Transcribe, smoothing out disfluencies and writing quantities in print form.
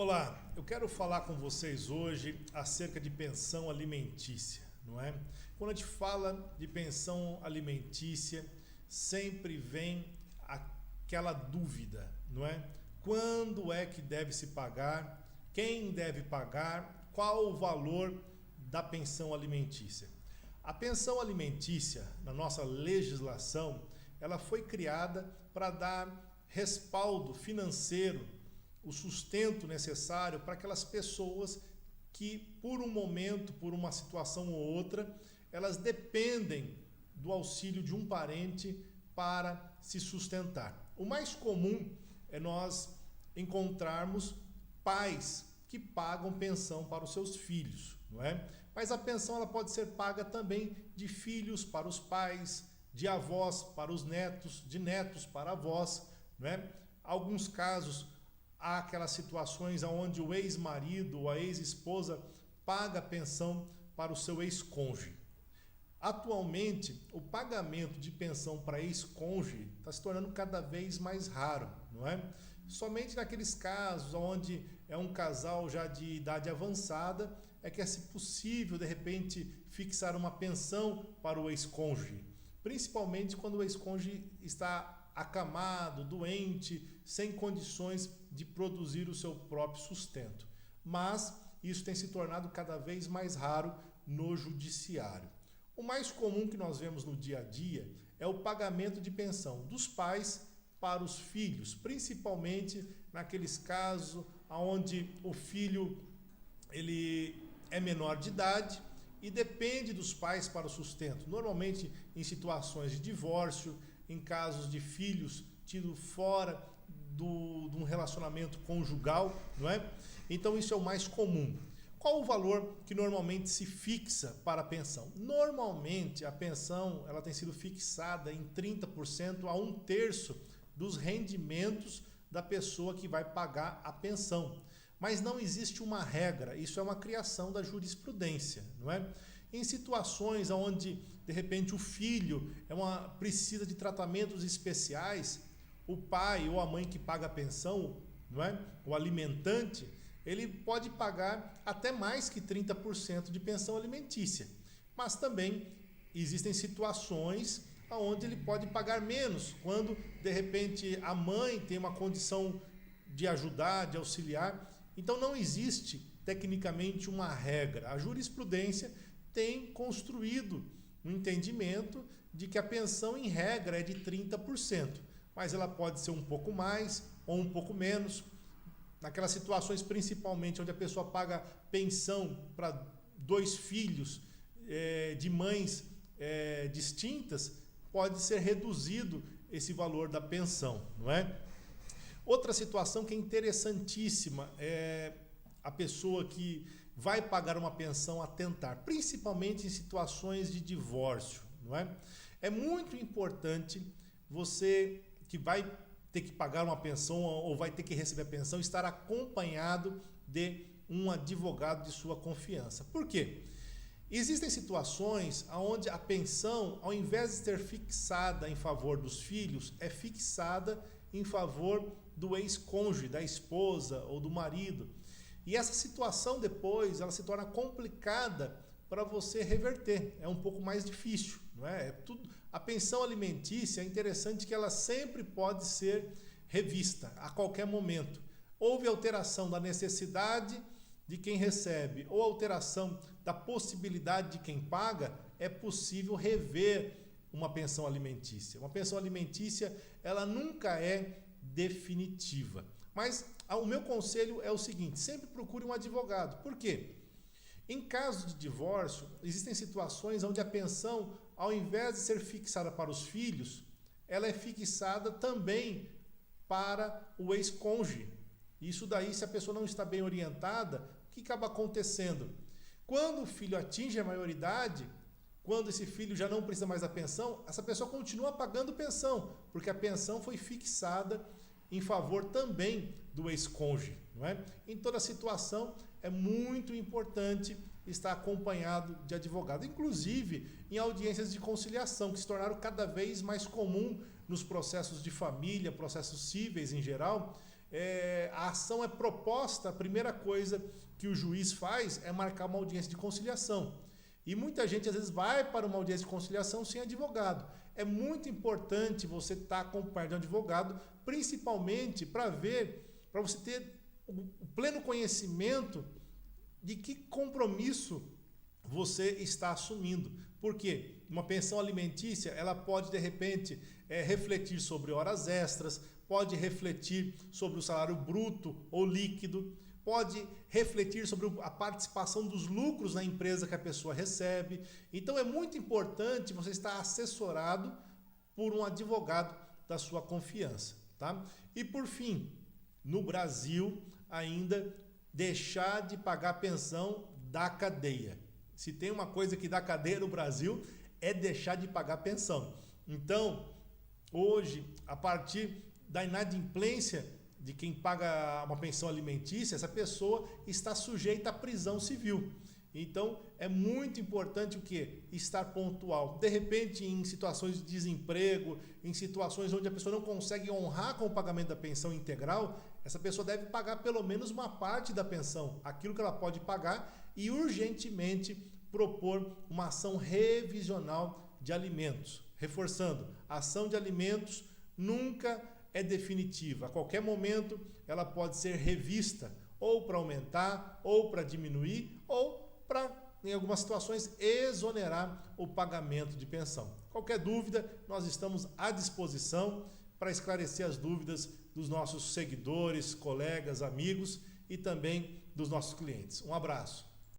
Olá, eu quero falar com vocês hoje acerca de pensão alimentícia, não é? Quando a gente fala de pensão alimentícia, sempre vem aquela dúvida, não é? Quando é que deve se pagar? Quem deve pagar? Qual o valor da pensão alimentícia? A pensão alimentícia, na nossa legislação, ela foi criada para dar respaldo financeiro, o sustento necessário para aquelas pessoas que, por um momento, por uma situação ou outra, elas dependem do auxílio de um parente para se sustentar. O mais comum é nós encontrarmos pais que pagam pensão para os seus filhos, não é? Mas a pensão ela pode ser paga também de filhos para os pais, de avós para os netos, de netos para avós, não é? Alguns casos há aquelas situações onde o ex-marido ou a ex-esposa paga pensão para o seu ex-cônjuge. Atualmente, o pagamento de pensão para ex-cônjuge está se tornando cada vez mais raro, não é? Somente naqueles casos onde é um casal já de idade avançada é que é possível, de repente, fixar uma pensão para o ex-cônjuge, principalmente quando o ex-cônjuge está acamado, doente, sem condições de produzir o seu próprio sustento. Mas isso tem se tornado cada vez mais raro no judiciário. O mais comum que nós vemos no dia a dia é o pagamento de pensão dos pais para os filhos, principalmente naqueles casos onde o filho ele é menor de idade e depende dos pais para o sustento, normalmente em situações de divórcio, em casos de filhos tidos fora de um relacionamento conjugal, não é? Então isso é o mais comum. Qual o valor que normalmente se fixa para a pensão? Normalmente a pensão ela tem sido fixada em 30% a 1/3 dos rendimentos da pessoa que vai pagar a pensão. Mas não existe uma regra, isso é uma criação da jurisprudência, não é? Em situações onde, de repente, o filho precisa de tratamentos especiais, o pai ou a mãe que paga a pensão, não é? O alimentante, ele pode pagar até mais que 30% de pensão alimentícia. Mas também existem situações onde ele pode pagar menos, quando, de repente, a mãe tem uma condição de ajudar, de auxiliar. Então não existe, tecnicamente, uma regra. A jurisprudência tem construído um entendimento de que a pensão, em regra, é de 30%, mas ela pode ser um pouco mais ou um pouco menos. Naquelas situações, principalmente, onde a pessoa paga pensão para 2 filhos de mães distintas, pode ser reduzido esse valor da pensão, não é? Outra situação que é interessantíssima é a pessoa que vai pagar uma pensão a tentar, principalmente em situações de divórcio, não é? É muito importante você que vai ter que pagar uma pensão ou vai ter que receber a pensão estar acompanhado de um advogado de sua confiança. Por quê? Existem situações onde a pensão, ao invés de ser fixada em favor dos filhos, é fixada em favor do ex-cônjuge, da esposa ou do marido. E essa situação depois ela se torna complicada para você reverter, é um pouco mais difícil, não é? A pensão alimentícia é interessante que ela sempre pode ser revista a qualquer momento. Houve alteração da necessidade de quem recebe ou alteração da possibilidade de quem paga, é possível rever uma pensão alimentícia. Uma pensão alimentícia ela nunca é definitiva. Mas o meu conselho é o seguinte: sempre procure um advogado. Por quê? Em caso de divórcio, existem situações onde a pensão, ao invés de ser fixada para os filhos, ela é fixada também para o ex-cônjuge. Isso daí, se a pessoa não está bem orientada, o que acaba acontecendo? Quando o filho atinge a maioridade, quando esse filho já não precisa mais da pensão, essa pessoa continua pagando pensão, porque a pensão foi fixada em favor também do ex-cônjuge, não é? Em toda situação é muito importante estar acompanhado de advogado, inclusive em audiências de conciliação, que se tornaram cada vez mais comum nos processos de família, processos cíveis em geral. a ação é proposta, a primeira coisa que o juiz faz é marcar uma audiência de conciliação. E muita gente às vezes vai para uma audiência de conciliação sem advogado. É muito importante você estar com o par de um advogado, principalmente para você ter o pleno conhecimento de que compromisso você está assumindo. Por quê? Uma pensão alimentícia, ela pode de repente refletir sobre horas extras, pode refletir sobre o salário bruto ou líquido, pode refletir sobre a participação dos lucros na empresa que a pessoa recebe. Então é muito importante você estar assessorado por um advogado da sua confiança, tá? E por fim, no Brasil ainda deixar de pagar pensão da cadeia. Se tem uma coisa que dá cadeia no Brasil é deixar de pagar pensão. Então, hoje, a partir da inadimplência de quem paga uma pensão alimentícia, essa pessoa está sujeita à prisão civil. Então, é muito importante o quê? Estar pontual. De repente, em situações de desemprego, em situações onde a pessoa não consegue honrar com o pagamento da pensão integral, essa pessoa deve pagar pelo menos uma parte da pensão, aquilo que ela pode pagar, e urgentemente propor uma ação revisional de alimentos. Reforçando, a ação de alimentos nunca é definitiva. A qualquer momento ela pode ser revista, ou para aumentar, ou para diminuir, ou para, em algumas situações, exonerar o pagamento de pensão. Qualquer dúvida, nós estamos à disposição para esclarecer as dúvidas dos nossos seguidores, colegas, amigos e também dos nossos clientes. Um abraço.